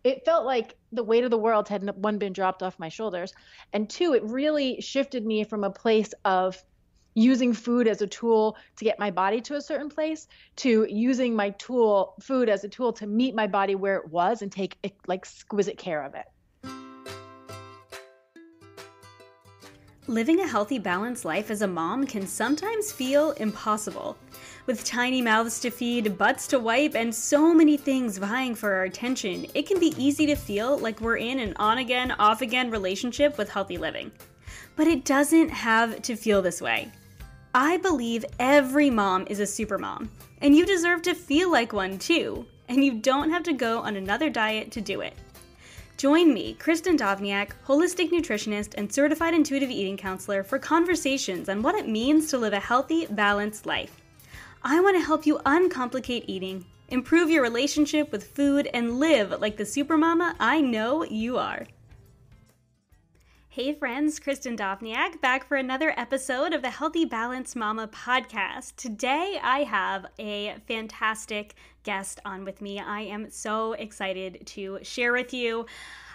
it felt like the weight of the world had, one, been dropped off my shoulders, and two, it really shifted me from a place of using food as a tool to get my body to a certain place to using my food as a tool to meet my body where it was and take like exquisite care of it. Living a healthy, balanced life as a mom can sometimes feel impossible. With tiny mouths to feed, butts to wipe, and so many things vying for our attention, it can be easy to feel like we're in an on-again, off-again relationship with healthy living. But it doesn't have to feel this way. I believe every mom is a supermom, and you deserve to feel like one too, and you don't have to go on another diet to do it. Join me, Kristin Dovbniak, holistic nutritionist and certified intuitive eating counselor, for conversations on what it means to live a healthy, balanced life. I want to help you uncomplicate eating, improve your relationship with food, and live like the supermama I know you are. Hey friends, Kristin Dovbniak back for another episode of the Healthy Balanced Mama podcast. Today I have a fantastic guest on with me. I am so excited to share with you.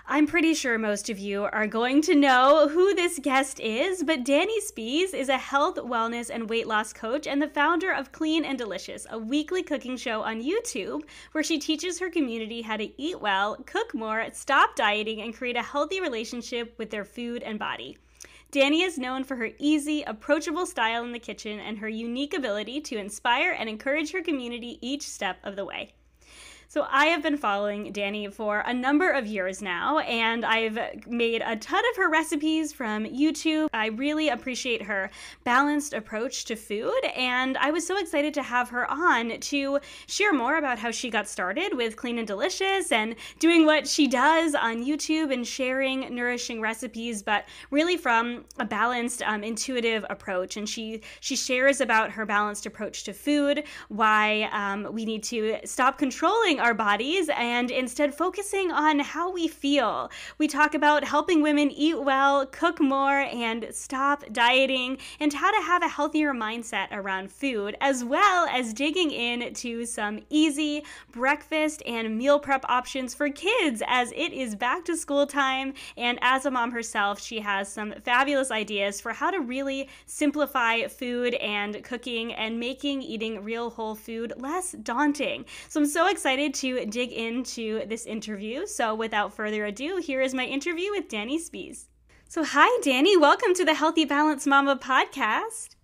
I'm pretty sure most of you are going to know who this guest is, but Dani Spies is a health, wellness, and weight loss coach and the founder of Clean and Delicious, a weekly cooking show on YouTube where she teaches her community how to eat well, cook more, stop dieting, and create a healthy relationship with their food and body. Dani is known for her easy, approachable style in the kitchen and her unique ability to inspire and encourage her community each step of the way. So I have been following Dani for a number of years now, and I've made a ton of her recipes from YouTube. I really appreciate her balanced approach to food, and I was so excited to have her on to share more about how she got started with Clean and Delicious and doing what she does on YouTube and sharing nourishing recipes, but really from a balanced, intuitive approach. And she shares about her balanced approach to food, why we need to stop controlling our bodies and instead focusing on how we feel. We talk about helping women eat well, cook more, and stop dieting, and how to have a healthier mindset around food, as well as digging into some easy breakfast and meal prep options for kids as it is back to school time. And as a mom herself, she has some fabulous ideas for how to really simplify food and cooking and making eating real whole food less daunting. So I'm so excited to dig into this interview. So without further ado, here is my interview with Dani Spies. So hi, Dani. Welcome to the Healthy Balanced Mama podcast.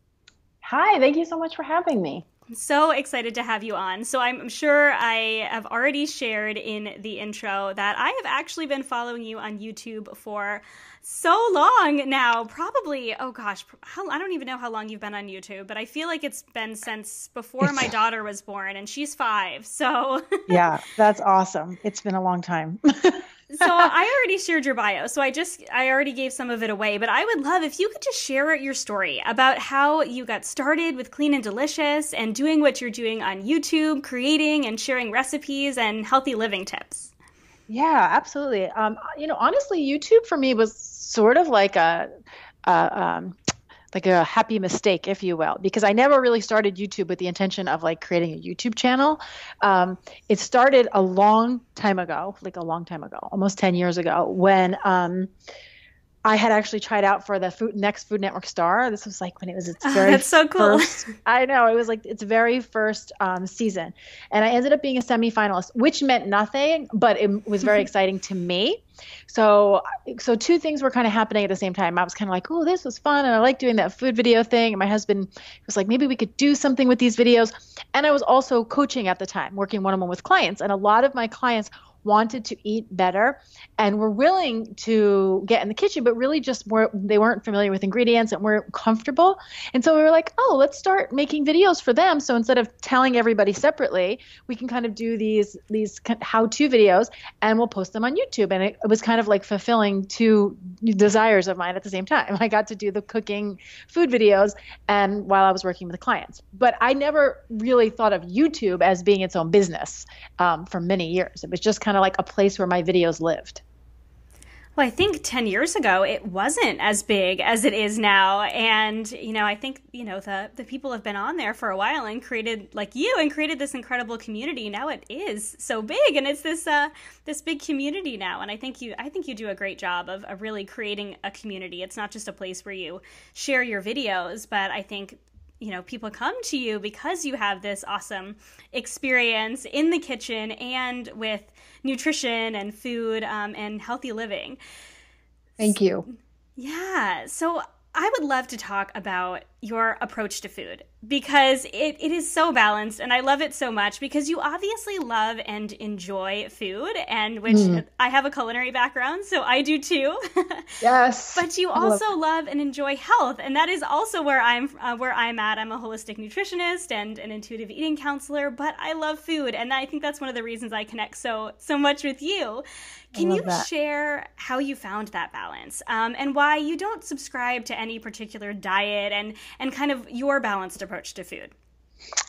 Hi, thank you so much for having me. I'm so excited to have you on. So I'm sure I have already shared in the intro that I have actually been following you on YouTube for so long now, probably, oh gosh, I don't even know how long you've been on YouTube, but I feel like it's been since before my daughter was born, and she's 5, so. Yeah, that's awesome. It's been a long time. So I already shared your bio, so I already gave some of it away, but I would love if you could just share your story about how you got started with Clean and Delicious and doing what you're doing on YouTube, creating and sharing recipes and healthy living tips. Yeah, absolutely. Honestly, YouTube for me was sort of like a happy mistake, if you will, because I never really started YouTube with the intention of like creating a YouTube channel. It started a long time ago, almost 10 years ago, when I had actually tried out for the next Food Network star. This was like when it was its very that's so cool. first, I know, it was like its very first season. And I ended up being a semifinalist, which meant nothing, but it was very exciting to me. So two things were kind of happening at the same time. I was kind of like, oh, this was fun, and I like doing that food video thing. And my husband was like, maybe we could do something with these videos. And I was also coaching at the time, working one-on-one with clients. And a lot of my clients wanted to eat better and were willing to get in the kitchen, but really they weren't familiar with ingredients and weren't comfortable. And so we were like, oh, let's start making videos for them. So instead of telling everybody separately, we can kind of do these how-to videos and we'll post them on YouTube. And it was kind of like fulfilling two desires of mine at the same time. I got to do the cooking food videos and while I was working with clients. But I never really thought of YouTube as being its own business for many years. It was just kind of like a place where my videos lived. Well, I think 10 years ago, it wasn't as big as it is now. And, I think, the people have been on there for a while and created, like you, and created this incredible community. Now it is so big, and it's this big community now. And I think you do a great job of really creating a community. It's not just a place where you share your videos, but I think people come to you because you have this awesome experience in the kitchen and with nutrition and food and healthy living. Thank you. Yeah. So I would love to talk about your approach to food, because it is so balanced, and I love it so much because you obviously love and enjoy food, and which I have a culinary background, so I do too. Yes. But you also love and enjoy health, and that is also where I'm at. I'm a holistic nutritionist and an intuitive eating counselor, but I love food, and I think that's one of the reasons I connect so much with you. Can you share how you found that balance, and why you don't subscribe to any particular diet, and kind of your balanced approach to food?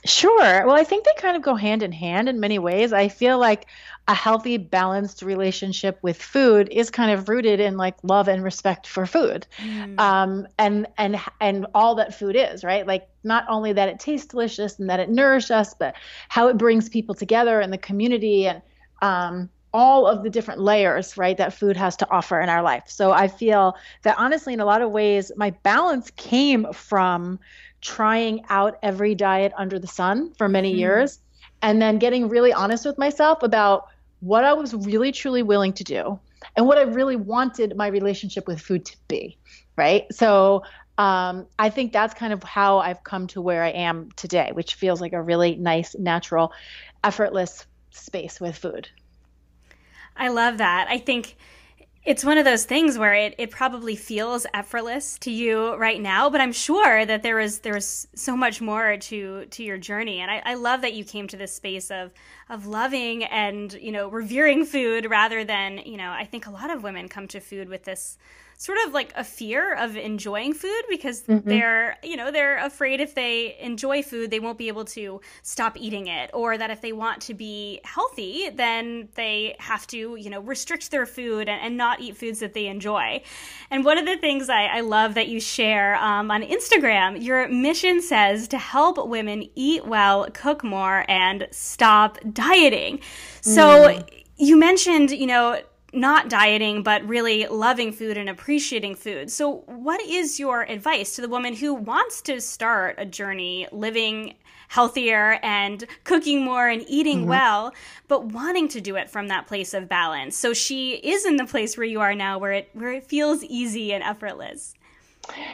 Sure. Well, I think they kind of go hand in hand in many ways. I feel like a healthy, balanced relationship with food is kind of rooted in like love and respect for food, and all that food is, right? Like not only that it tastes delicious and that it nourishes us, but how it brings people together in the community, and all of the different layers, right, that food has to offer in our life. So I feel that honestly, in a lot of ways, my balance came from trying out every diet under the sun for many years, and then getting really honest with myself about what I was really, truly willing to do and what I really wanted my relationship with food to be, right? So I think that's kind of how I've come to where I am today, which feels like a really nice, natural, effortless space with food. I love that. I think it's one of those things where it probably feels effortless to you right now, but I'm sure that there is so much more to your journey. And I love that you came to this space of loving and, revering food rather than, I think a lot of women come to food with this sort of like a fear of enjoying food, because they're afraid if they enjoy food, they won't be able to stop eating it, or that if they want to be healthy, then they have to, restrict their food and not eat foods that they enjoy. And one of the things I love that you share on Instagram, your mission says to help women eat well, cook more, and stop dieting. So you mentioned, not dieting, but really loving food and appreciating food. So what is your advice to the woman who wants to start a journey living healthier and cooking more and eating well, but wanting to do it from that place of balance? So she is in the place where you are now, where it feels easy and effortless.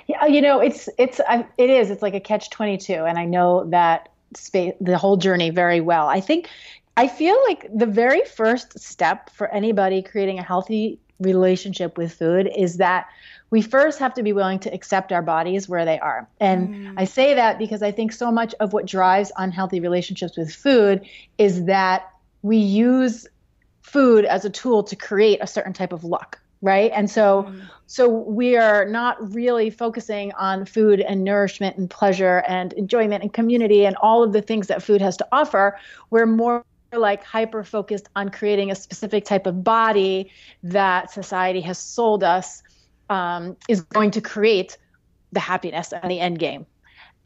Yeah, it is. It's like a catch-22, and I know that space, the whole journey very well. I feel like the very first step for anybody creating a healthy relationship with food is that we first have to be willing to accept our bodies where they are. And I say that because I think so much of what drives unhealthy relationships with food is that we use food as a tool to create a certain type of look, right? And so we are not really focusing on food and nourishment and pleasure and enjoyment and community and all of the things that food has to offer. We're more like hyper focused on creating a specific type of body that society has sold us is going to create the happiness and the end game.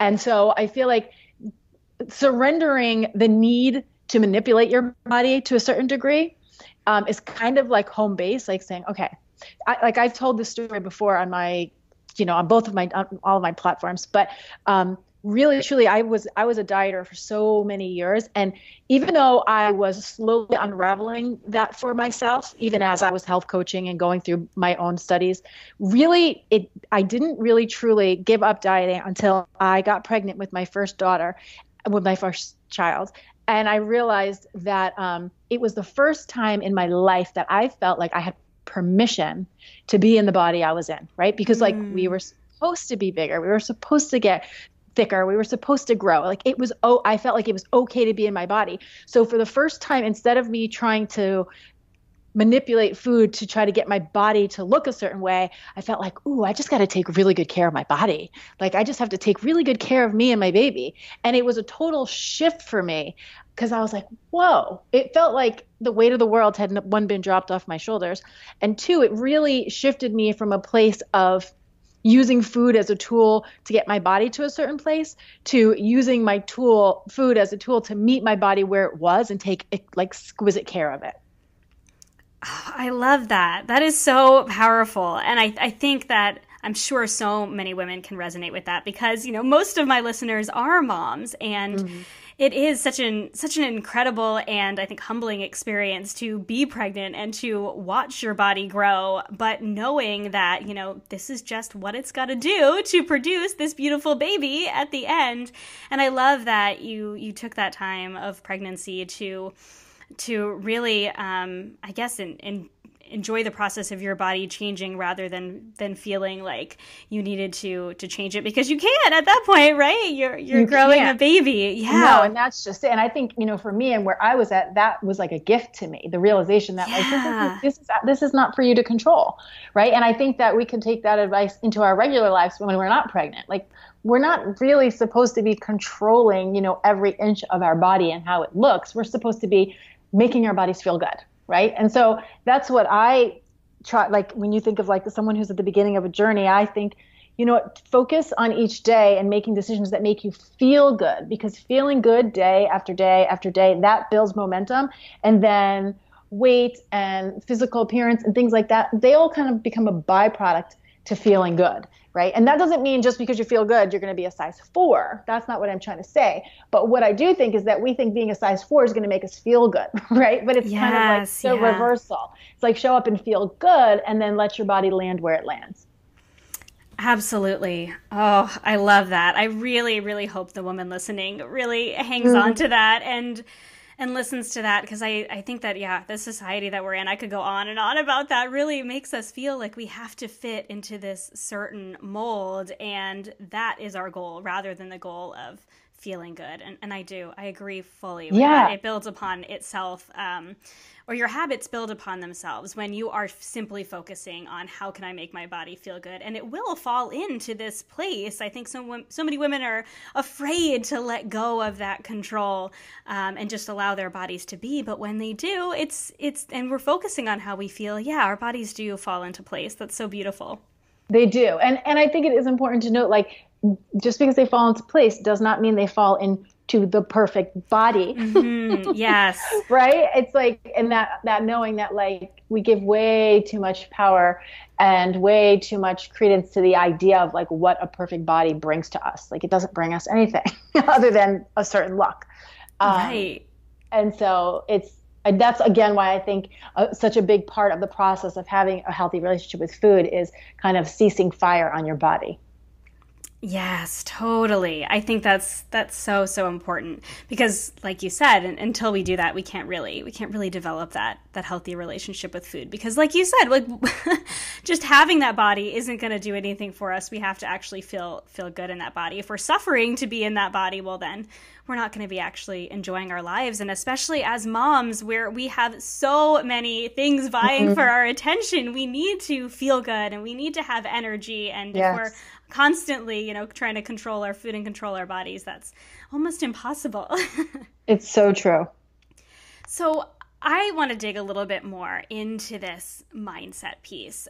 And so I feel like surrendering the need to manipulate your body to a certain degree is kind of like home base, like saying, okay, I've told this story before on my, on all of my platforms, but really, truly, I was a dieter for so many years. And even though I was slowly unraveling that for myself, even as I was health coaching and going through my own studies, really, I didn't really truly give up dieting until I got pregnant with my first daughter, with my first child. And I realized that it was the first time in my life that I felt like I had permission to be in the body I was in, right? Because we were supposed to be bigger. We were supposed to get thicker. We were supposed to grow. I felt like it was okay to be in my body. So for the first time, instead of me trying to manipulate food to try to get my body to look a certain way, I felt like, ooh, I just got to take really good care of my body. Like I just have to take really good care of me and my baby. And it was a total shift for me because I was like, whoa, it felt like the weight of the world had, one, been dropped off my shoulders. And two, it really shifted me from a place of using food as a tool to get my body to a certain place to using my food as a tool to meet my body where it was and take like exquisite care of it. Oh, I love that. That is so powerful. And I think that I'm sure so many women can resonate with that because, most of my listeners are moms, and it is such an incredible and I think humbling experience to be pregnant and to watch your body grow, but knowing that, this is just what it's got to do to produce this beautiful baby at the end. And I love that you took that time of pregnancy to really, I guess, enjoy the process of your body changing rather than feeling like you needed to change it because you can't at that point, right? You're growing a baby. Yeah. No, and that's just it. And I think, for me and where I was at, that was like a gift to me, the realization that like, this is not for you to control. Right. And I think that we can take that advice into our regular lives when we're not pregnant. Like we're not really supposed to be controlling, every inch of our body and how it looks. We're supposed to be making our bodies feel good. Right. And so that's what I try. Like when you think of like someone who's at the beginning of a journey, I think, focus on each day and making decisions that make you feel good, because feeling good day after day after day, that builds momentum. And then weight and physical appearance and things like that, they all kind of become a byproduct to feeling good. Right. And that doesn't mean just because you feel good, you're going to be a size 4. That's not what I'm trying to say. But what I do think is that we think being a size 4 is going to make us feel good. Right. But it's kind of like the reversal. It's like show up and feel good and then let your body land where it lands. Absolutely. Oh, I love that. I really, really hope the woman listening really hangs on to that and listens to that, because I think that, the society that we're in, I could go on and on about that, really makes us feel like we have to fit into this certain mold, and that is our goal rather than the goal of feeling good. And I agree fully with that. It builds upon itself, or your habits build upon themselves when you are simply focusing on how can I make my body feel good. And it will fall into this place. I think so many women are afraid to let go of that control and just allow their bodies to be. But when they do, and we're focusing on how we feel, our bodies do fall into place. That's so beautiful. They do. And I think it is important to note, like, just because they fall into place does not mean they fall into the perfect body. Yes. Right? It's like, and that knowing that, like, we give way too much power and way too much credence to the idea of like what a perfect body brings to us. Like it doesn't bring us anything other than a certain look. Right. And so that's again why I think such a big part of the process of having a healthy relationship with food is kind of ceasing fire on your body. Yes, totally. I think that's so, so important because, like you said, until we do that, we can't really develop that healthy relationship with food. Because, like you said, like just having that body isn't going to do anything for us. We have to actually feel good in that body. If we're suffering to be in that body, well, then we're not going to be actually enjoying our lives. And especially as moms, where we have so many things vying for our attention, we need to feel good and we need to have energy. And if we're constantly, trying to control our food and control our bodies, that's almost impossible. It's so true. So I want to dig a little bit more into this mindset piece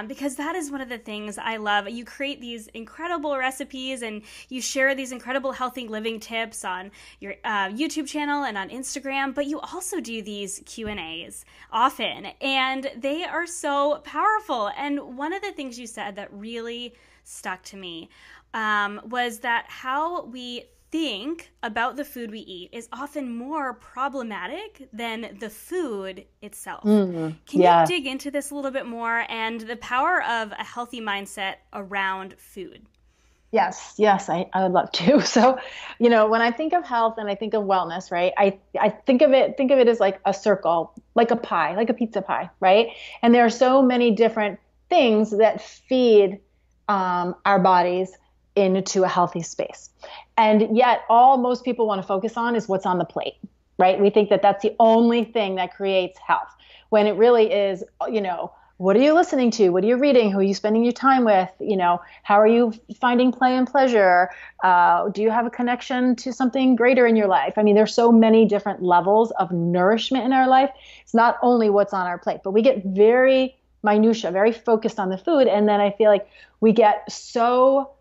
because that is one of the things I love. You create these incredible recipes and you share these incredible healthy living tips on your YouTube channel and on Instagram, but you also do these Q&As often, and they are so powerful. And one of the things you said that really stuck to me was that how we think about the food we eat is often more problematic than the food itself. Can you dig into this a little bit more and the power of a healthy mindset around food? Yes, I would love to. So, when I think of health and I think of wellness, right, I think of it as like a circle, like a pie, like a pizza pie, right? And there are so many different things that feed our bodies into a healthy space. And yet most people want to focus on is what's on the plate, right? We think that that's the only thing that creates health. when it really is, what are you listening to? What are you reading? Who are you spending your time with? How are you finding play and pleasure? Do you have a connection to something greater in your life? I mean, there's so many different levels of nourishment in our life. It's not only what's on our plate, but we get very minutia, very focused on the food. And then I feel like we get so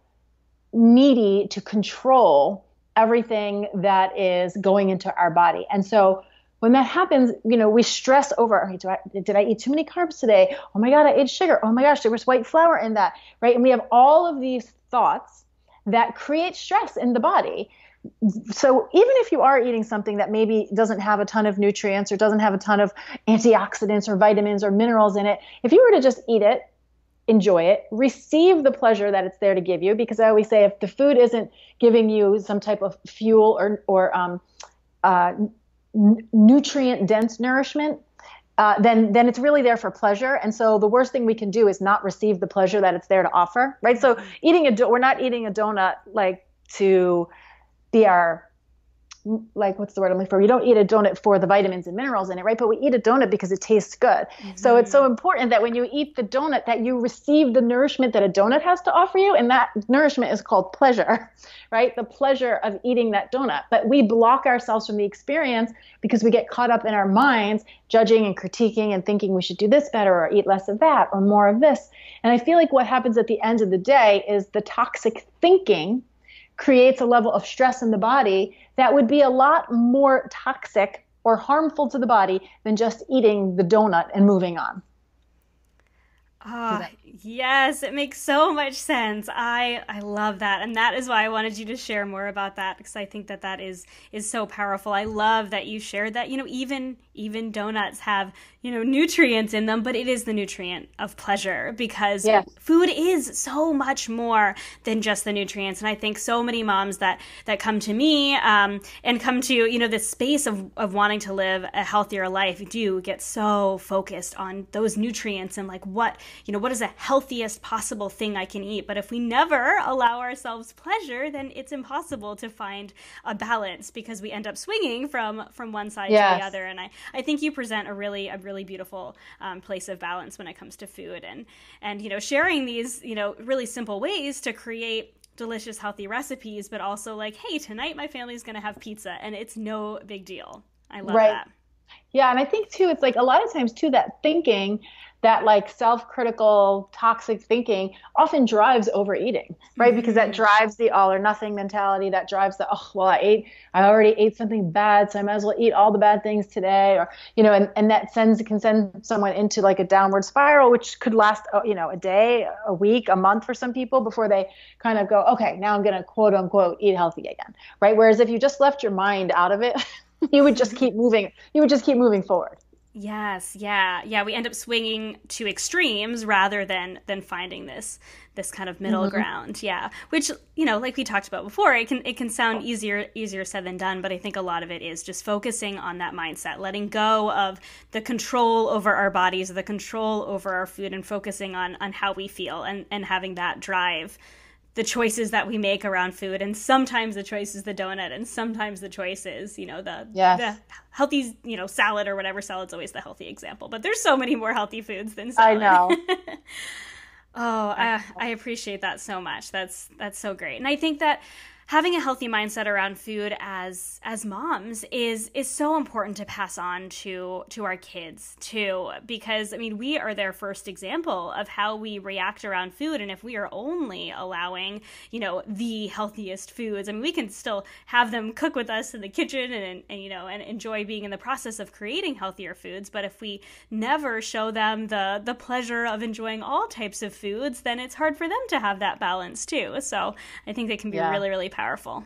needy to control everything that is going into our body. And so when that happens, we stress over, did I eat too many carbs today? Oh my God, I ate sugar. Oh my gosh, there was white flour in that, right? And we have all of these thoughts that create stress in the body. So even if you are eating something that maybe doesn't have a ton of nutrients or doesn't have a ton of antioxidants or vitamins or minerals in it, if you were to just eat it, enjoy it, receive the pleasure that it's there to give you, because I always say if the food isn't giving you some type of fuel or nutrient-dense nourishment, then it's really there for pleasure. And so the worst thing we can do is not receive the pleasure that it's there to offer, right? So we're not eating a donut like to be our, like, what's the word I'm looking for? We don't eat a donut for the vitamins and minerals in it, right? But we eat a donut because it tastes good. Mm-hmm. So it's so important that when you eat the donut that you receive the nourishment that a donut has to offer you. And that nourishment is called pleasure, right? The pleasure of eating that donut. But we block ourselves from the experience because we get caught up in our minds, judging and critiquing and thinking we should do this better or eat less of that or more of this. And I feel like what happens at the end of the day is the toxic thinking creates a level of stress in the body that would be a lot more toxic or harmful to the body than just eating the donut and moving on. Oh, yes, it makes so much sense. I love that. And that is why I wanted you to share more about that, because I think that is so powerful. I love that you shared that, even donuts have, nutrients in them, but it is the nutrient of pleasure, because food is so much more than just the nutrients. And I think so many moms that come to me and come to, this space of wanting to live a healthier life do get so focused on those nutrients and like what is the healthiest possible thing I can eat. But if we never allow ourselves pleasure, then it's impossible to find a balance, because we end up swinging from one side to the other. And I think you present a really beautiful place of balance when it comes to food, and sharing these really simple ways to create delicious, healthy recipes, but also like, hey, tonight my family's going to have pizza, and it's no big deal. I love that. Yeah, and I think too, it's like a lot of times too, that thinking, that like self-critical, toxic thinking often drives overeating, right? Mm-hmm. Because that drives the all or nothing mentality, that drives the, I already ate something bad, so I might as well eat all the bad things today, or, and that can send someone into like a downward spiral, which could last, a day, a week, a month for some people before they kind of go, okay, now I'm going to quote unquote eat healthy again, right? Whereas if you just left your mind out of it, you would just keep moving. You would just keep moving forward. Yes. Yeah. We end up swinging to extremes rather than finding this kind of middle mm-hmm. ground. Yeah. Which, like we talked about before, it can sound easier said than done, but I think a lot of it is just focusing on that mindset, letting go of the control over our bodies, the control over our food, and focusing on how we feel and having that drive the choices that we make around food. And sometimes the choice is the donut, and sometimes the choice is, the healthy, salad or whatever. Salad's always the healthy example, but there's so many more healthy foods than salad. I know. I appreciate that so much. That's so great. And I think that having a healthy mindset around food as moms is so important to pass on to our kids too, because we are their first example of how we react around food. And if we are only allowing the healthiest foods, we can still have them cook with us in the kitchen and enjoy being in the process of creating healthier foods. But if we never show them the pleasure of enjoying all types of foods, then it's hard for them to have that balance too. So I think that can be really, really powerful.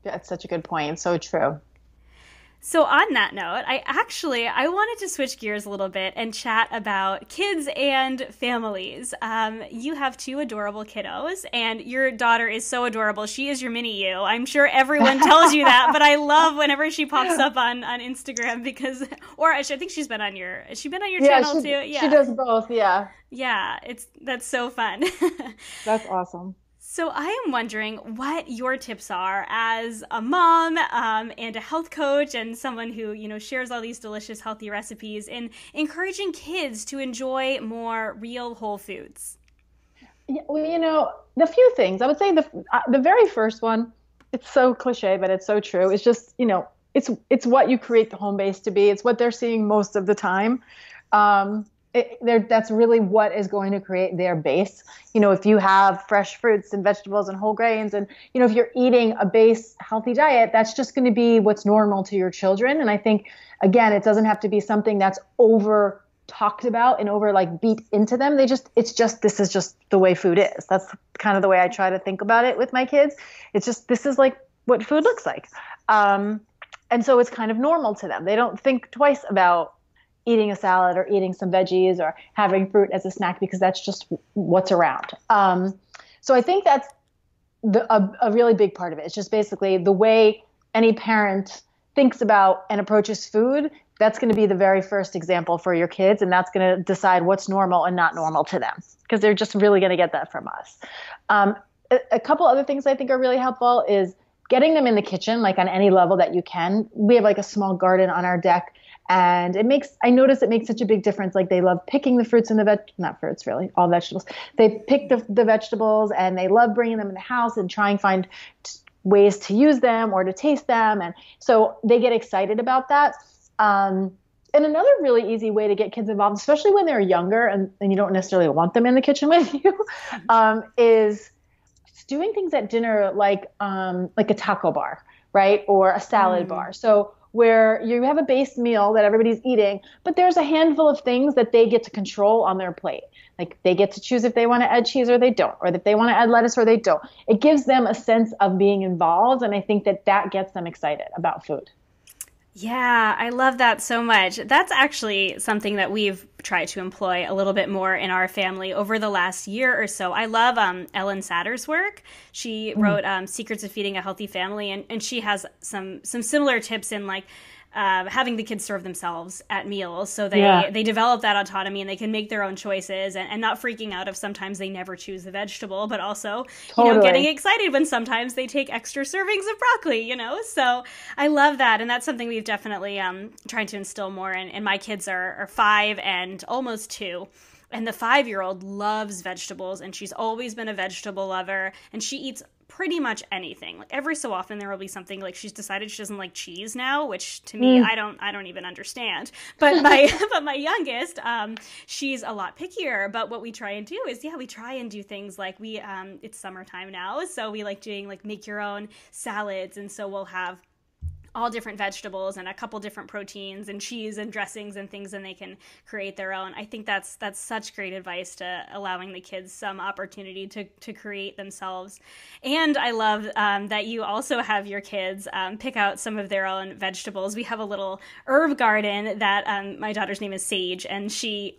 Yeah, it's such a good point. So true. So on that note, I wanted to switch gears a little bit and chat about kids and families. You have two adorable kiddos, and your daughter is so adorable. She is your mini you. I'm sure everyone tells you that, but I love whenever she pops up on Instagram I think she's been on your channel too? Yeah, she does both. Yeah. Yeah, that's so fun. That's awesome. So I am wondering what your tips are as a mom and a health coach and someone who, shares all these delicious, healthy recipes in encouraging kids to enjoy more real whole foods. Yeah, well, the few things I would say the very first one, it's so cliche, but it's so true. It's just, it's what you create the home base to be. It's what they're seeing most of the time. That's really what is going to create their base. If you have fresh fruits and vegetables and whole grains and, if you're eating a base healthy diet, that's just going to be what's normal to your children. And I think, again, it doesn't have to be something that's over talked about and over beat into them. This is just the way food is. That's kind of the way I try to think about it with my kids. It's just, this is what food looks like. And so it's kind of normal to them. They don't think twice about eating a salad or eating some veggies or having fruit as a snack because that's just what's around. So I think that's a really big part of it. It's just basically the way any parent thinks about and approaches food. That's going to be the very first example for your kids, and that's going to decide what's normal and not normal to them because they're just really going to get that from us. A couple other things I think are really helpful is getting them in the kitchen, on any level that you can. We have a small garden on our deck. And I notice it makes such a big difference. They love picking the fruits and not fruits really, all vegetables. They pick the vegetables and they love bringing them in the house and trying to find ways to use them or to taste them. And so they get excited about that. And another really easy way to get kids involved, especially when they're younger and you don't necessarily want them in the kitchen with you, is doing things at dinner like a taco bar, right? Or a salad bar. So where you have a base meal that everybody's eating, but there's a handful of things that they get to control on their plate. They get to choose if they want to add cheese or they don't, or if they want to add lettuce or they don't. It gives them a sense of being involved, and I think that gets them excited about food. Yeah, I love that so much. That's actually something that we've tried to employ a little bit more in our family over the last year or so. I love Ellen Satter's work. She wrote Secrets of Feeding a Healthy Family, and she has some similar tips in having the kids serve themselves at meals. So they develop that autonomy and they can make their own choices and not freaking out if sometimes they never choose the vegetable, but also, getting excited when sometimes they take extra servings of broccoli, So I love that. And that's something we've definitely tried to instill more in. And my kids are 5 and almost 2. And the 5-year-old loves vegetables, and she's always been a vegetable lover, and she eats pretty much anything. Every so often there will be something she's decided she doesn't like cheese now, which to me I don't even understand. But my youngest, she's a lot pickier. But what we try and do is we try and do things it's summertime now, so we like doing make your own salads, and so we'll have all different vegetables and a couple different proteins and cheese and dressings and things, and they can create their own. I think that's such great advice to allowing the kids some opportunity to create themselves. And I love that you also have your kids pick out some of their own vegetables. We have a little herb garden that my daughter's name is Sage, and we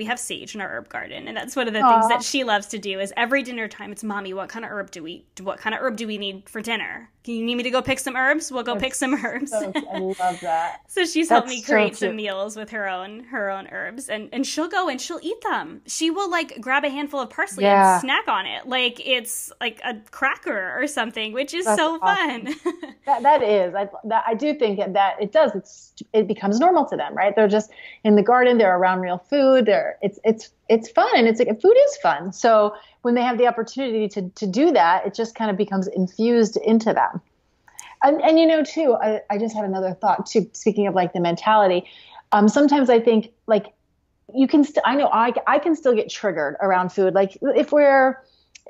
have sage in our herb garden, and that's one of the things that she loves to do is every dinner time it's, Mommy, what kind of herb do we need for dinner? Can you need me to go pick some herbs? We'll go pick some herbs. I love that. So she's helped me create some meals with her own herbs, and she'll go and she'll eat them. She will grab a handful of parsley and snack on it like it's like a cracker or something, which is so awesome. Fun. that is. I do think that it does. It becomes normal to them, right? They're just in the garden. They're around real food. It's fun, and food is fun. So when they have the opportunity to do that, it just kind of becomes infused into them. And too, I just had another thought too, speaking of the mentality. Sometimes I think you can I can still get triggered around food. If we're,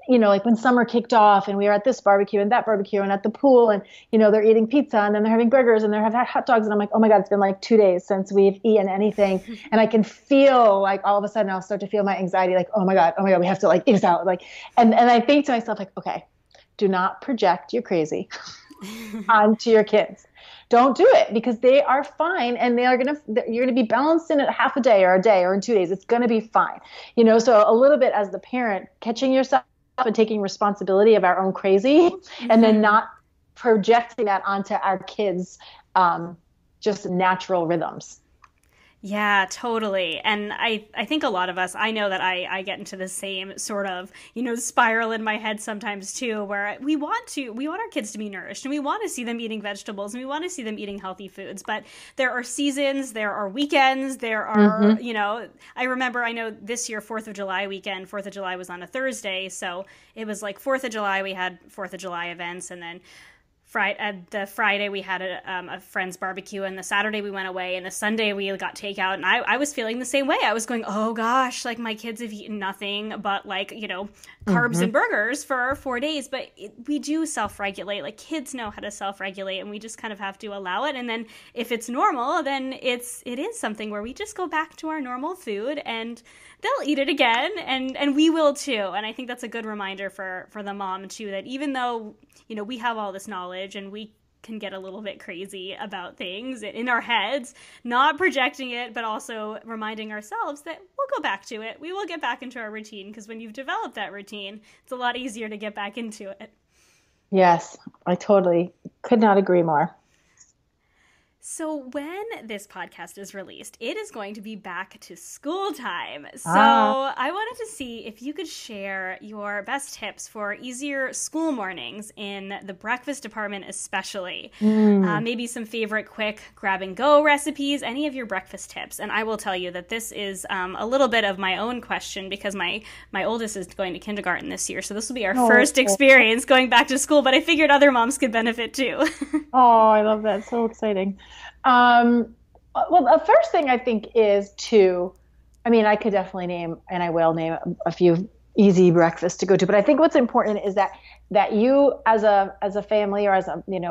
when summer kicked off and we were at this barbecue and that barbecue and at the pool and, they're eating pizza and then they're having burgers and they're having hot dogs. And I'm like, oh my God, it's been 2 days since we've eaten anything. And I can feel all of a sudden I'll start to feel my anxiety, oh my God, we have to eat this out. And I think to myself, okay, do not project you're crazy onto your kids. Don't do it, because they are fine, and you're gonna be balanced in it half a day or in 2 days. It's gonna be fine. So a little bit as the parent, catching yourself and taking responsibility of our own crazy, and then not projecting that onto our kids' just natural rhythms. Yeah, totally. And I think a lot of us, I know that I get into the same sort of, spiral in my head sometimes too, where we want our kids to be nourished and we want to see them eating vegetables and we want to see them eating healthy foods. But there are seasons, there are weekends, there are, I know this year, 4th of July weekend, 4th of July was on a Thursday. So it was like 4th of July, we had 4th of July events, and then the Friday we had a friend's barbecue, and the Saturday we went away, and the Sunday we got takeout, and I was feeling the same way. I was going, oh gosh, like my kids have eaten nothing but like, carbs and burgers for 4 days. But we do self-regulate. Like kids know how to self-regulate, and we just kind of have to allow it. And then if it's normal, then it is something where we just go back to our normal food, and they'll eat it again, and we will too. And I think that's a good reminder for the mom too, that even though we have all this knowledge and we can get a little bit crazy about things in our heads, not projecting it, but also reminding ourselves that we'll go back to it. We will get back into our routine, because when you've developed that routine, it's a lot easier to get back into it. Yes, I totally could not agree more. So when this podcast is released, it is going to be back to school time. So I wanted to see if you could share your best tips for easier school mornings in the breakfast department especially. Maybe some favorite quick grab-and-go recipes, any of your breakfast tips. And I will tell you that this is a little bit of my own question, because my oldest is going to kindergarten this year. So this will be our first experience going back to school, but I figured other moms could benefit too. Oh, I love that. So exciting. Well, the first thing I think is I could definitely name, and I will name a few easy breakfasts to go to, but I think what's important is that you as a family, or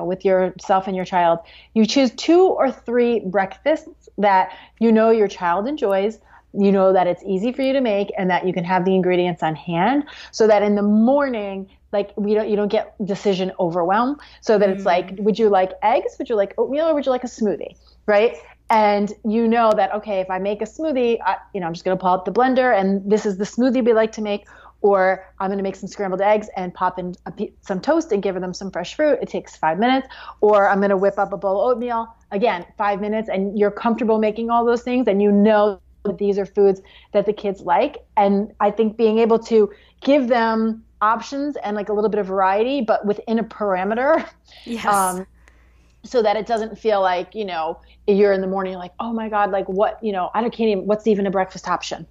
with yourself and your child, you choose 2 or 3 breakfasts that your child enjoys, that it's easy for you to make, and that you can have the ingredients on hand, so that in the morning, like you don't get decision overwhelm, so that it's like, would you like eggs? Would you like oatmeal? Or would you like a smoothie? Right? And that, okay, if I make a smoothie, I'm just going to pull out the blender, and this is the smoothie we like to make, or I'm going to make some scrambled eggs and pop in some toast and give them some fresh fruit. It takes 5 minutes. Or I'm going to whip up a bowl of oatmeal. Again, 5 minutes, and you're comfortable making all those things, and that these are foods that the kids like. And I think being able to give them options and like a little bit of variety, but within a parameter. Yes. So that it doesn't feel like, you're in the morning, like, oh my God, like what, can't even, what's even a breakfast option,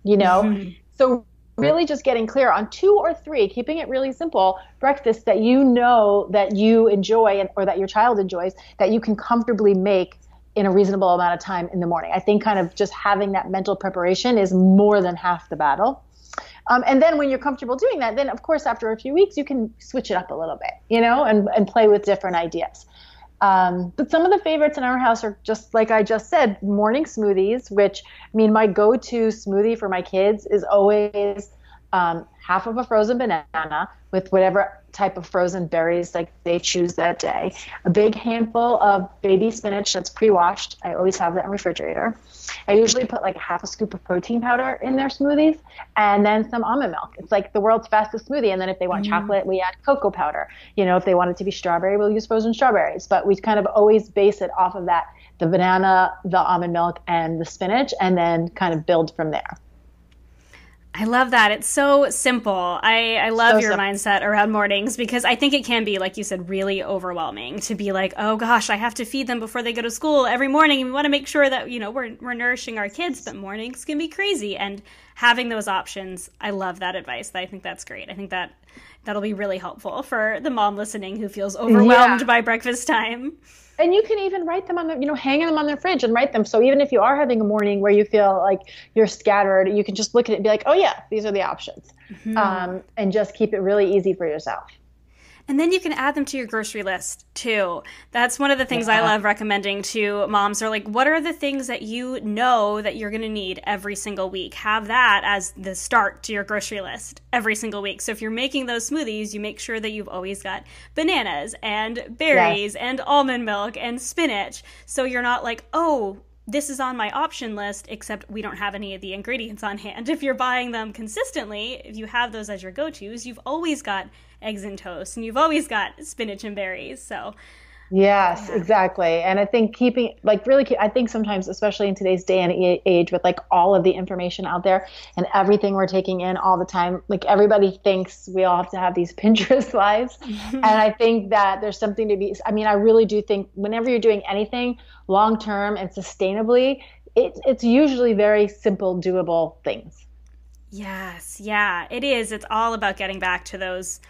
So really just getting clear on 2 or 3, keeping it really simple, breakfasts that that you enjoy, or that your child enjoys, that you can comfortably make in a reasonable amount of time in the morning. I think kind of just having that mental preparation is more than half the battle. And then when you're comfortable doing that, then of course, after a few weeks, you can switch it up a little bit, and play with different ideas. But some of the favorites in our house are, just like I just said, morning smoothies, which, my go-to smoothie for my kids is always half of a frozen banana with whatever type of frozen berries like they choose that day, a big handful of baby spinach that's pre-washed. I always have that in the refrigerator. I usually put like half a scoop of protein powder in their smoothies, and then some almond milk. It's like the world's fastest smoothie. And then if they want chocolate, we add cocoa powder. If they want it to be strawberry, we'll use frozen strawberries. But we kind of always base it off of that, the banana, the almond milk, and the spinach, and then kind of build from there. I love that. It's so simple. I love your mindset around mornings, because I think it can be, like you said, really overwhelming to be like, oh gosh, I have to feed them before they go to school every morning. And we want to make sure that, we're nourishing our kids, but mornings can be crazy. And having those options, I love that advice. I think that's great. I think that'll be really helpful for the mom listening who feels overwhelmed by breakfast time. And you can even write them on hang them on their fridge and write them. So even if you are having a morning where you feel like you're scattered, you can just look at it and be like, oh yeah, these are the options. And just keep it really easy for yourself. And then you can add them to your grocery list too. That's one of the things I love recommending to moms, are like, what are the things that you know that you're going to need every single week? Have that as the start to your grocery list every single week. So if you're making those smoothies, you make sure that you've always got bananas and berries and almond milk and spinach. So you're not like, oh, this is on my option list, except we don't have any of the ingredients on hand. If you're buying them consistently, if you have those as your go-tos, you've always got eggs and toast, and you've always got spinach and berries. So Yes, Yeah. exactly. And I think I think sometimes, especially in today's day and age with like all of the information out there and everything we're taking in all the time, like everybody thinks we all have to have these Pinterest lives. And I think that there's something to be, I mean, I really do think whenever you're doing anything long term and sustainably, it's usually very simple, doable things. Yes, yeah, it is. It's all about getting back to those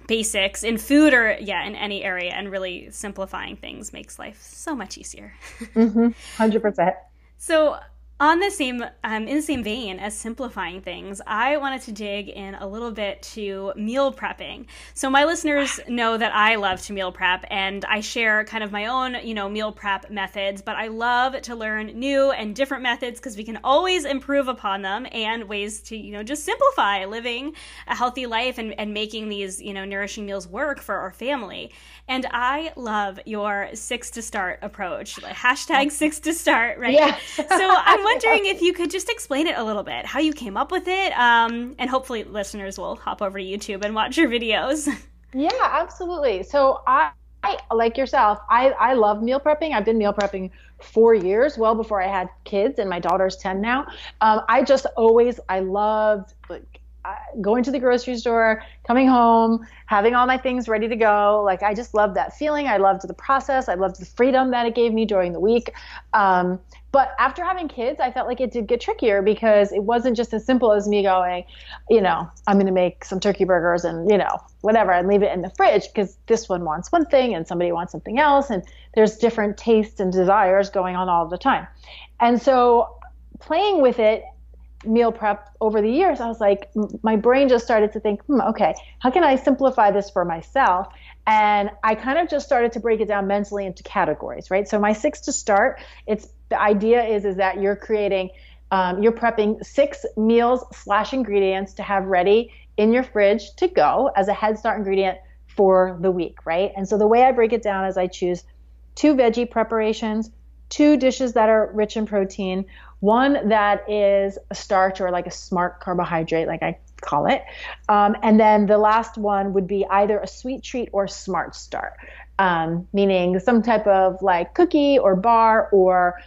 basics in food or, yeah, in any area, and really simplifying things makes life so much easier. 100%. So, in the same vein as simplifying things, I wanted to dig in a little bit to meal prepping. So my listeners know that I love to meal prep, and I share kind of my own, meal prep methods, but I love to learn new and different methods because we can always improve upon them, and ways to, just simplify living a healthy life and making these, nourishing meals work for our family. And I love your 6 to start approach, like hashtag 6 to start, right? Yeah. So I'm wondering if you could just explain it a little bit, how you came up with it, and hopefully listeners will hop over to YouTube and watch your videos. Yeah, absolutely. So I like yourself, I love meal prepping. I've been meal prepping 4 years, well before I had kids, and my daughter's 10 now. I loved going to the grocery store, coming home, having all my things ready to go. Like, I just loved that feeling. I loved the process. I loved the freedom that it gave me during the week. But after having kids, I felt like it did get trickier because it wasn't just as simple as me going, I'm going to make some turkey burgers and, whatever, and leave it in the fridge because this one wants one thing and somebody wants something else. And there's different tastes and desires going on all the time. And so playing with it, meal prep over the years, I was like, my brain just started to think, okay, how can I simplify this for myself? And I kind of just started to break it down mentally into categories, right? So my 6 to start, the idea is that you're creating, you're prepping 6 meals / ingredients to have ready in your fridge to go as a head start ingredient for the week, right? And so the way I break it down is I choose 2 veggie preparations, 2 dishes that are rich in protein, 1 that is a starch or like a smart carbohydrate, like I call it. And then the last one would be either a sweet treat or smart start, meaning some type of like cookie or bar or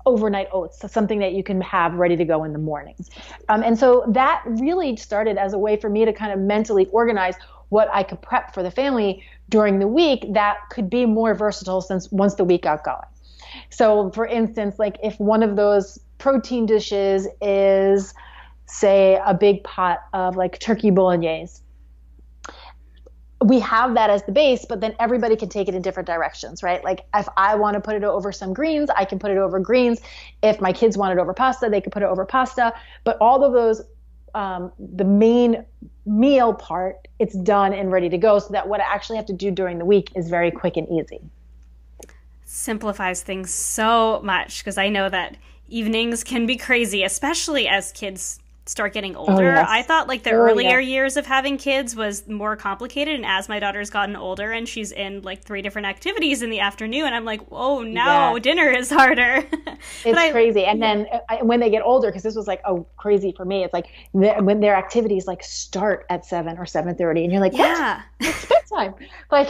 overnight oats, so something that you can have ready to go in the mornings. And so that really started as a way for me to kind of mentally organize what I could prep for the family during the week that could be more versatile once the week got going. So for instance, like if one of those protein dishes is, say, a big pot of like turkey bolognese, we have that as the base, but then everybody can take it in different directions, right? Like if I want to put it over some greens, I can put it over greens. If my kids want it over pasta, they can put it over pasta. But all of those, the main meal part, it's done and ready to go, so that what I actually have to do during the week is very quick and easy. Simplifies things so much, because I know that evenings can be crazy, especially as kids start getting older. Yes. I thought like the earlier years of having kids was more complicated, and as my daughter's gotten older and she's in like 3 different activities in the afternoon, I'm like, oh, now dinner is harder. It's crazy. And then when they get older, because this was like crazy for me, it's like when their activities like start at 7 or 7:30, and you're like, what? It's bedtime. Like,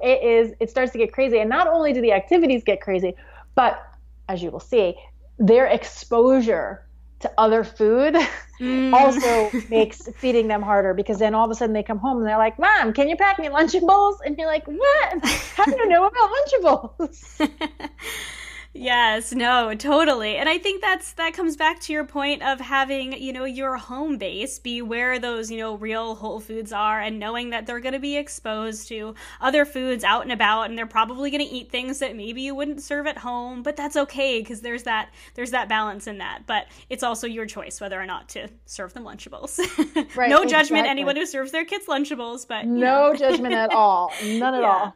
it starts to get crazy. And not only do the activities get crazy, but as you will see, their exposure to other food also makes feeding them harder, because then all of a sudden they come home and they're like, Mom, can you pack me Lunchables? And you're like, what? How do you know about Lunchables? Yes, no, totally. And I think that comes back to your point of having, your home base be where those, real whole foods are, and knowing that they're going to be exposed to other foods out and about, and they're probably going to eat things that maybe you wouldn't serve at home, but that's okay, because there's that balance in that. But it's also your choice whether or not to serve them Lunchables. Right, no judgment, anyone who serves their kids Lunchables, but no judgment at all. None at all.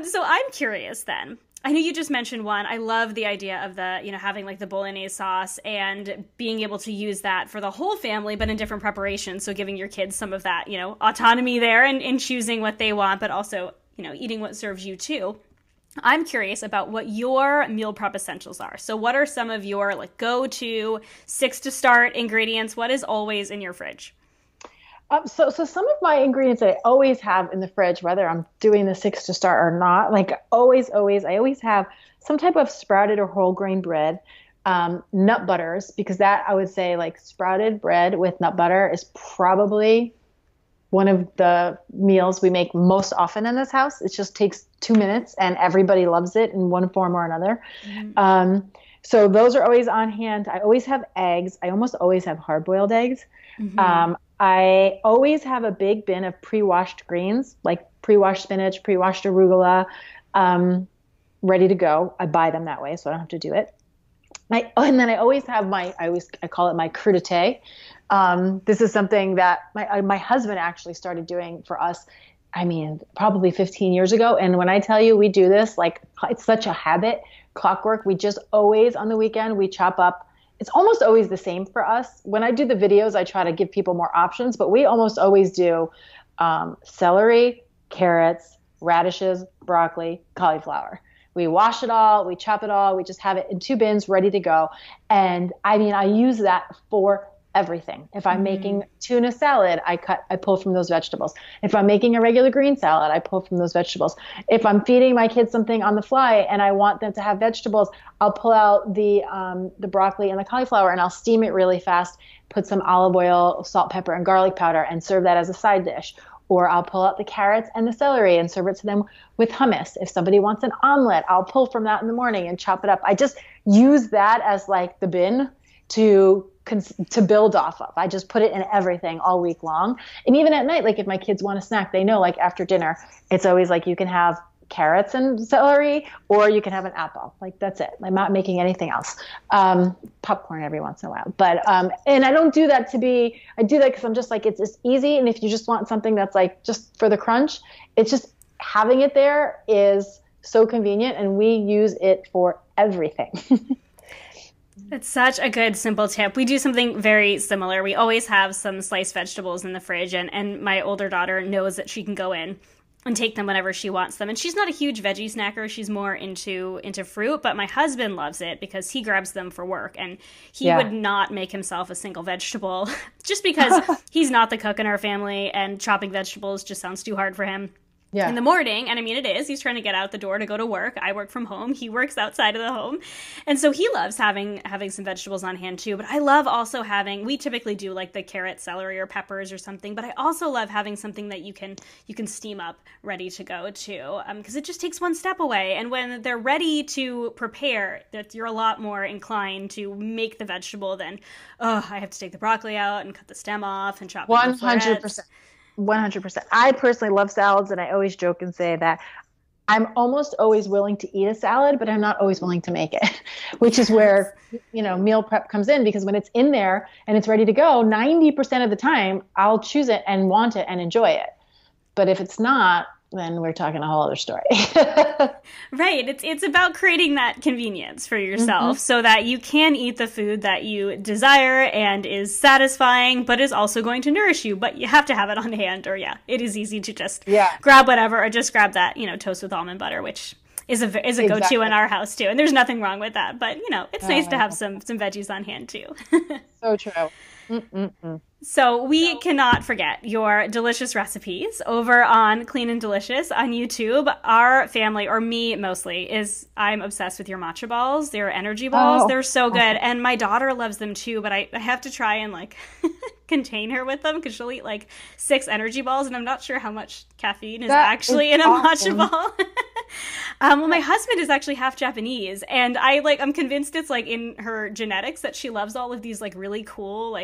So I'm curious then. I know you just mentioned one. I love the idea of the, having like the bolognese sauce and being able to use that for the whole family, but in different preparations. So giving your kids some of that, autonomy there and choosing what they want, but also, eating what serves you too. I'm curious about what your meal prep essentials are. So what are some of your like go-to 6 to start ingredients? What is always in your fridge? So some of my ingredients that I always have in the fridge, whether I'm doing the six to start or not, like I always have some type of sprouted or whole grain bread, nut butters, because that I would say like sprouted bread with nut butter is probably one of the meals we make most often in this house. It just takes 2 minutes and everybody loves it in one form or another. So those are always on hand. I always have eggs. I almost always have hard-boiled eggs. I always have a big bin of pre-washed greens, like pre-washed spinach, pre-washed arugula, ready to go. I buy them that way, so I don't have to do it. And then I always have I call it my crudité. This is something that my husband actually started doing for us. I mean, probably 15 years ago. And when I tell you we do this, like it's such a habit, clockwork. We just always on the weekend, we chop up. It's almost always the same for us. When I do the videos, I try to give people more options, but we almost always do celery, carrots, radishes, broccoli, cauliflower. We wash it all, we chop it all, we just have it in 2 bins ready to go. And I mean, I use that for everything. If I'm making tuna salad, I pull from those vegetables. If I'm making a regular green salad, I pull from those vegetables. If I'm feeding my kids something on the fly and I want them to have vegetables, I'll pull out the broccoli and the cauliflower and I'll steam it really fast, put some olive oil, salt, pepper, and garlic powder and serve that as a side dish. Or I'll pull out the carrots and the celery and serve it to them with hummus. If somebody wants an omelet, I'll pull from that in the morning and chop it up. I just use that as like the bin to build off of. I just put it in everything all week long. And even at night, like if my kids want a snack, they know like after dinner, it's always like you can have carrots and celery or you can have an apple. Like that's it. I'm not making anything else. Popcorn every once in a while. But and I don't do that I do that because I'm just like it's just easy. And if you just want something that's like just for the crunch, it's just having it there is so convenient and we use it for everything. It's such a good, simple tip. We do something very similar. We always have some sliced vegetables in the fridge, and my older daughter knows that she can go in and take them whenever she wants them. And she's not a huge veggie snacker. She's more into fruit, but my husband loves it because he grabs them for work, and he would not make himself a single vegetable just because he's not the cook in our family, and chopping vegetables just sounds too hard for him. In the morning, and I mean it is, he's trying to get out the door to go to work. I work from home. He works outside of the home. And so he loves having some vegetables on hand too. But I love also we typically do like the carrot, celery, or peppers or something. But I also love having something that you can steam up ready to go too. Because it just takes one step away. And when they're ready to prepare, that you're a lot more inclined to make the vegetable than, I have to take the broccoli out and cut the stem off and chop it 100%. 100%. I personally love salads, and I always joke and say that I'm almost always willing to eat a salad, but I'm not always willing to make it, which is where, meal prep comes in, because when it's in there and it's ready to go, 90% of the time I'll choose it and want it and enjoy it. But if it's not, then we're talking a whole other story. Right. It's about creating that convenience for yourself so that you can eat the food that you desire and is satisfying, but is also going to nourish you. But you have to have it on hand, or it is easy to just grab whatever, or just grab that, toast with almond butter, which is a go-to in our house too. And there's nothing wrong with that, but it's nice to have some veggies on hand too. So true. So we cannot forget your delicious recipes over on Clean and Delicious on YouTube. Our family, or me mostly, I'm obsessed with your matcha balls. They're energy balls. They're so good. And my daughter loves them too, but I have to try and contain her with them because she'll eat 6 energy balls, and I'm not sure how much caffeine is actually in a matcha ball. Well, my husband is actually half Japanese, and I'm convinced it's in her genetics that she loves all of these really cool,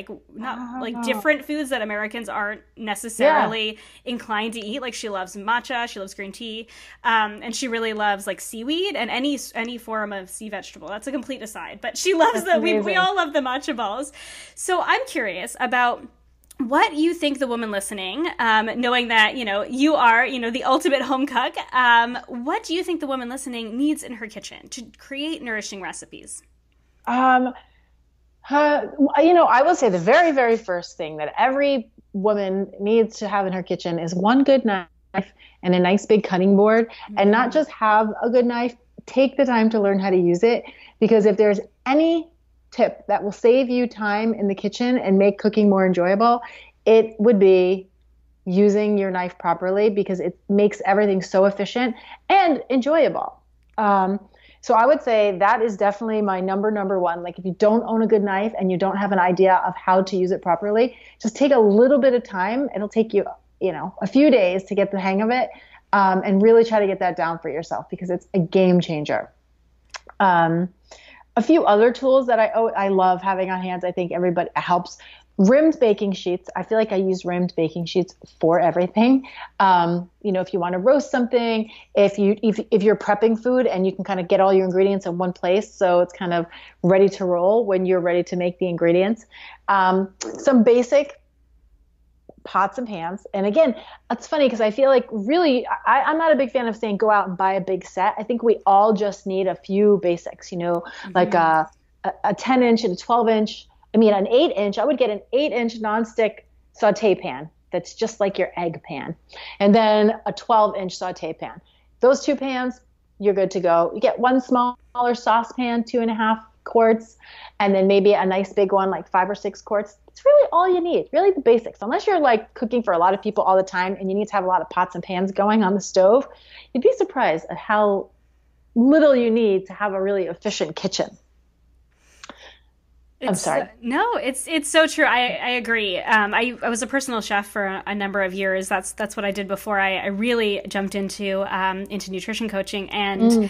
different foods that Americans aren't necessarily inclined to eat. She loves matcha, she loves green tea, and she really loves seaweed and any form of sea vegetable. That's a complete aside, but she loves them. We all love the matcha balls. So I'm curious about what you think the woman listening, knowing that, you are, the ultimate home cook, what do you think the woman listening needs in her kitchen to create nourishing recipes? I will say the very, very first thing that every woman needs to have in her kitchen is one good knife and a nice big cutting board, and not just have a good knife, take the time to learn how to use it, because if there's any tip that will save you time in the kitchen and make cooking more enjoyable, it would be using your knife properly, because it makes everything so efficient and enjoyable. So I would say that is definitely my number one. Like, if you don't own a good knife and you don't have an idea of how to use it properly, just take a little bit of time. It'll take you, a few days to get the hang of it, and really try to get that down for yourself, because it's a game changer. A few other tools that I love having on hand, I think everybody helps. Rimmed baking sheets. I feel like I use rimmed baking sheets for everything. If you want to roast something, if you're prepping food and you can kind of get all your ingredients in one place, so it's kind of ready to roll when you're ready to make the ingredients. Some basic pots and pans. And again, it's funny because I feel like really, I'm not a big fan of saying go out and buy a big set. I think we all just need a few basics, like a 10-inch and a 12-inch. An 8-inch, I would get an 8-inch nonstick saute pan that's just like your egg pan. And then a 12-inch saute pan. Those two pans, you're good to go. You get one smaller saucepan, 2.5 quarts, and then maybe a nice big one, like 5 or 6 quarts. It's really all you need, really the basics. Unless you're like cooking for a lot of people all the time and you need to have a lot of pots and pans going on the stove, you'd be surprised at how little you need to have a really efficient kitchen. I'm sorry. No, it's so true. I agree. I was a personal chef for a number of years. That's what I did before I really jumped into nutrition coaching, and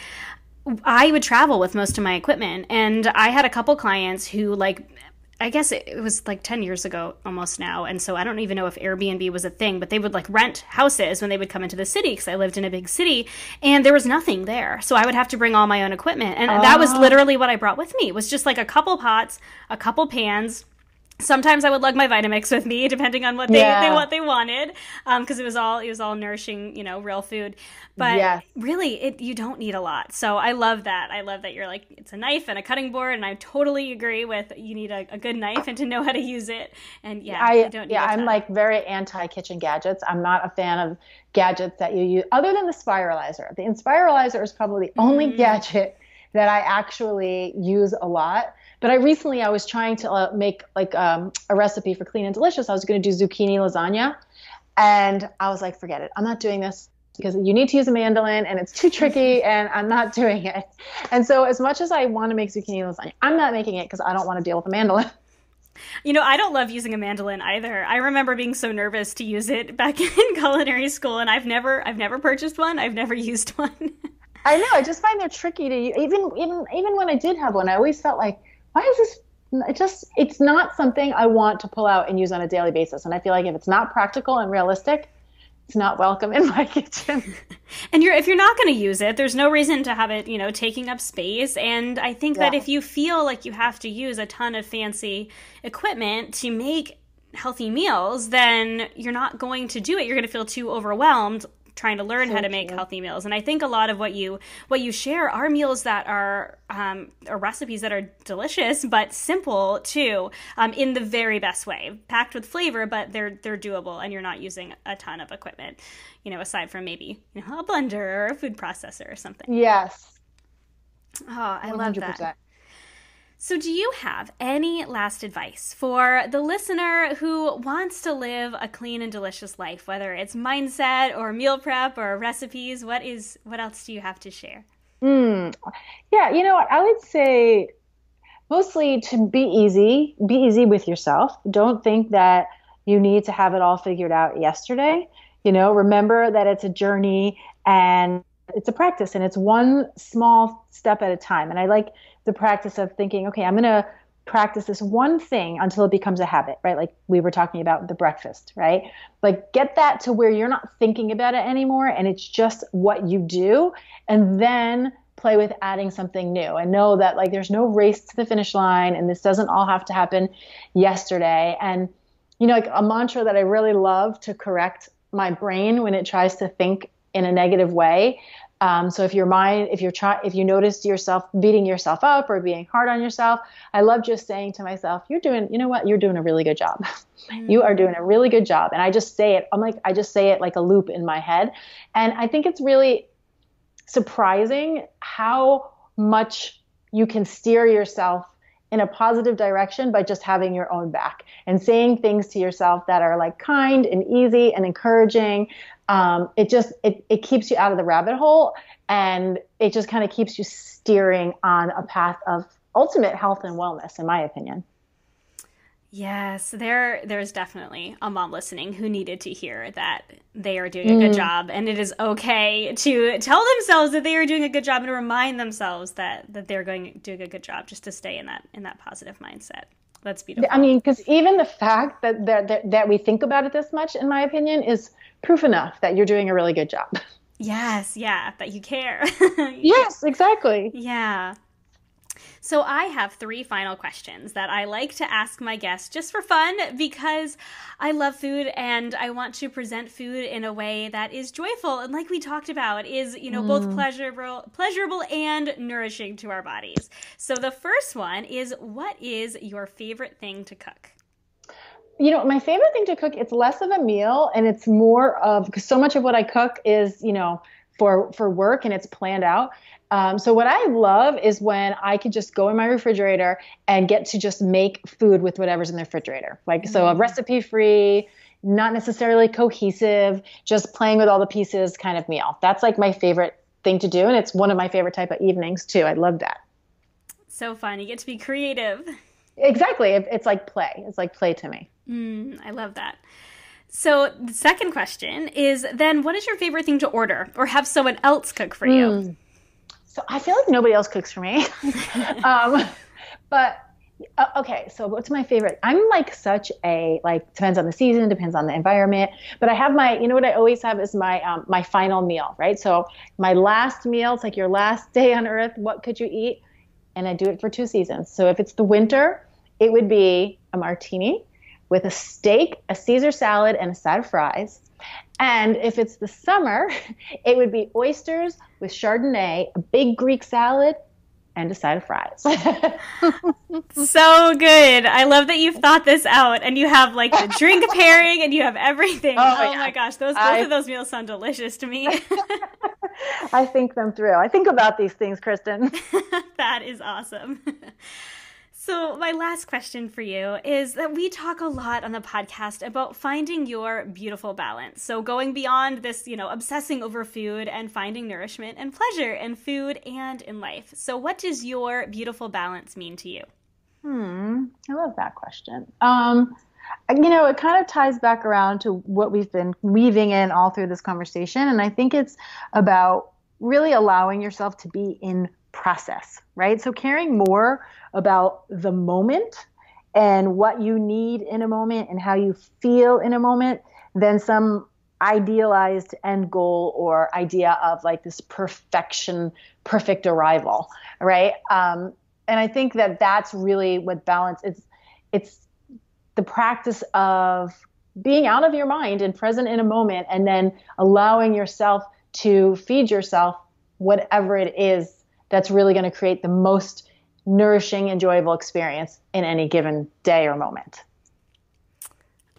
I would travel with most of my equipment. And I had a couple clients who, like, I guess it was like 10 years ago almost now. And so I don't even know if Airbnb was a thing, but they would like rent houses when they would come into the city, because I lived in a big city and there was nothing there. So I would have to bring all my own equipment. And that was literally what I brought with me. It was just like a couple pots, a couple pans. Sometimes I would lug my Vitamix with me, depending on what they wanted, because it was all nourishing, real food. But really, you don't need a lot. So I love that. I love that you're like, it's a knife and a cutting board, and I totally agree with you need a good knife and to know how to use it. And you don't need I'm like very anti-kitchen gadgets. I'm not a fan of gadgets that you use other than the spiralizer. The Inspiralizer is probably the only gadget that I actually use a lot. But I was trying to make like a recipe for Clean and Delicious. I was going to do zucchini lasagna, and I was like, forget it. I'm not doing this, because you need to use a mandolin and it's too tricky, and I'm not doing it. And so as much as I want to make zucchini lasagna, I'm not making it because I don't want to deal with a mandolin. I don't love using a mandolin either. I remember being so nervous to use it back in culinary school, and I've never purchased one. I've never used one. I know. I just find they're tricky to use. Even when I did have one, I always felt like, why is this? It's not something I want to pull out and use on a daily basis. And I feel like if it's not practical and realistic, it's not welcome in my kitchen. And if you're not going to use it, there's no reason to have it, taking up space. And I think that if you feel like you have to use a ton of fancy equipment to make healthy meals, then you're not going to do it. You're going to feel too overwhelmed trying to learn how to make healthy meals. And I think a lot of what you share are meals that are recipes that are delicious but simple too, in the very best way, packed with flavor, but they're doable, and you're not using a ton of equipment, aside from maybe a blender or a food processor or something. Yes. Oh, I 100%. Love that. So do you have any last advice for the listener who wants to live a clean and delicious life, whether it's mindset or meal prep or recipes? What else do you have to share? Yeah, I would say mostly to be easy with yourself. Don't think that you need to have it all figured out yesterday. Remember that it's a journey and it's a practice, and it's one small step at a time. And I like the practice of thinking, okay, I'm going to practice this one thing until it becomes a habit, right? Like we were talking about the breakfast, right? Like get that to where you're not thinking about it anymore, and it's just what you do, and then play with adding something new, and know that like there's no race to the finish line, and this doesn't all have to happen yesterday. And like a mantra that I really love to correct my brain when it tries to think in a negative way. So if you noticed yourself beating yourself up or being hard on yourself, I love just saying to myself, you're doing a really good job. You are doing a really good job. And I just say it. I just say it like a loop in my head. And I think it's really surprising how much you can steer yourself in a positive direction by just having your own back and saying things to yourself that are like kind and easy and encouraging. It keeps you out of the rabbit hole, and it just kind of keeps you steering on a path of ultimate health and wellness, in my opinion. Yes, there's definitely a mom listening who needed to hear that they are doing a good job, and it is okay to tell themselves that they are doing a good job and to remind themselves that they're doing a good job, just to stay in that positive mindset. That's beautiful. I mean, because even the fact that we think about it this much, in my opinion, is proof enough that you're doing a really good job. Yes, yeah, that you care. Yes, exactly. Yeah. So I have 3 final questions that I like to ask my guests just for fun, because I love food and I want to present food in a way that is joyful and, like we talked about, is, both pleasurable and nourishing to our bodies. So the first one is, what is your favorite thing to cook? My favorite thing to cook, it's less of a meal and it's more of, because so much of what I cook is, for work and it's planned out. So what I love is when I can just go in my refrigerator and get to just make food with whatever's in the refrigerator. So a recipe-free, not necessarily cohesive, just playing with all the pieces kind of meal. That's like my favorite thing to do. And it's one of my favorite type of evenings too. I love that. So fun. You get to be creative. Exactly. It's like play. It's like play to me. I love that. So the second question is then, what is your favorite thing to order or have someone else cook for you? So I feel like nobody else cooks for me. But okay, so what's my favorite? I'm like such a, depends on the season, depends on the environment, but I have what I always have is my final meal, right? So my last meal, it's like your last day on earth, what could you eat? And I do it for 2 seasons. So if it's the winter, it would be a martini with a steak, a Caesar salad, and a side of fries. And if it's the summer, it would be oysters with Chardonnay, a big Greek salad, and a side of fries. So good. I love that you've thought this out and you have like the drink pairing and you have everything. Oh my gosh, both of those meals sound delicious to me. I think them through. I think about these things, Kristin. That is awesome. So my last question for you is that we talk a lot on the podcast about finding your beautiful balance. So going beyond this, obsessing over food and finding nourishment and pleasure in food and in life. So what does your beautiful balance mean to you? I love that question. It kind of ties back around to what we've been weaving in all through this conversation. And I think it's about really allowing yourself to be in process, right? So caring more about the moment and what you need in a moment and how you feel in a moment than some idealized end goal or idea of like this perfect arrival, right? And I think that that's really what balance is. It's the practice of being out of your mind and present in a moment, and then allowing yourself to feed yourself whatever it is that's really going to create the most nourishing, enjoyable experience in any given day or moment.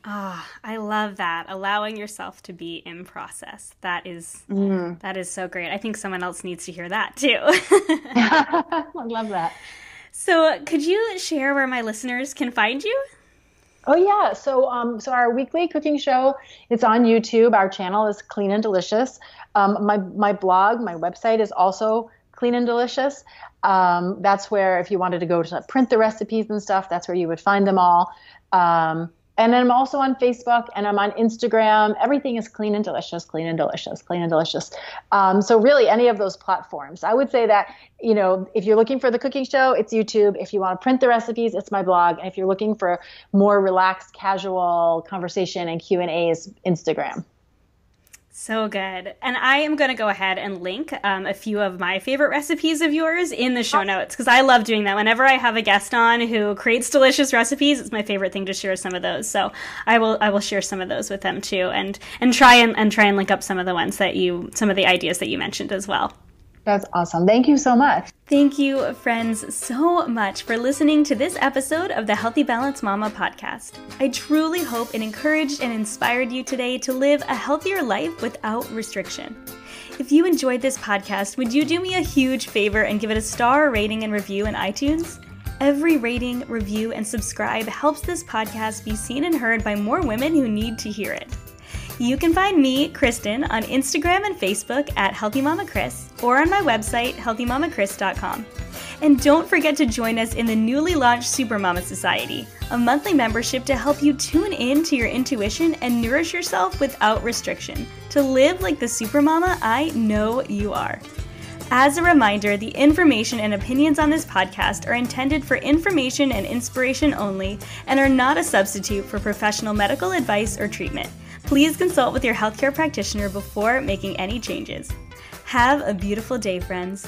I love that. Allowing yourself to be in process. That is so great. I think someone else needs to hear that too. I love that. So could you share where my listeners can find you? Oh yeah. So our weekly cooking show, it's on YouTube. Our channel is Clean and Delicious. My blog, my website is also Clean and Delicious. That's where, if you wanted to go to print the recipes and stuff, that's where you would find them all. And then I'm also on Facebook and I'm on Instagram. Everything is Clean and Delicious, Clean and Delicious, Clean and Delicious. So really any of those platforms. I would say that, if you're looking for the cooking show, it's YouTube. If you want to print the recipes, it's my blog. And if you're looking for more relaxed, casual conversation and Q&As, Instagram. So good. And I am going to go ahead and link a few of my favorite recipes of yours in the show notes, because I love doing that. Whenever I have a guest on who creates delicious recipes, it's my favorite thing to share some of those. So I will share some of those with them too, and try and link up some of the ones some of the ideas that you mentioned as well. That's awesome. Thank you so much. Thank you, friends, so much for listening to this episode of the Healthy Balance Mama podcast. I truly hope it encouraged and inspired you today to live a healthier life without restriction. If you enjoyed this podcast, would you do me a huge favor and give it a star rating and review in iTunes? Every rating, review, and subscribe helps this podcast be seen and heard by more women who need to hear it. You can find me, Kristin, on Instagram and Facebook at Healthy Mama Kris or on my website, healthymamakris.com. And don't forget to join us in the newly launched Supermama Society, a monthly membership to help you tune in to your intuition and nourish yourself without restriction, to live like the supermama I know you are. As a reminder, the information and opinions on this podcast are intended for information and inspiration only and are not a substitute for professional medical advice or treatment. Please consult with your healthcare practitioner before making any changes. Have a beautiful day, friends.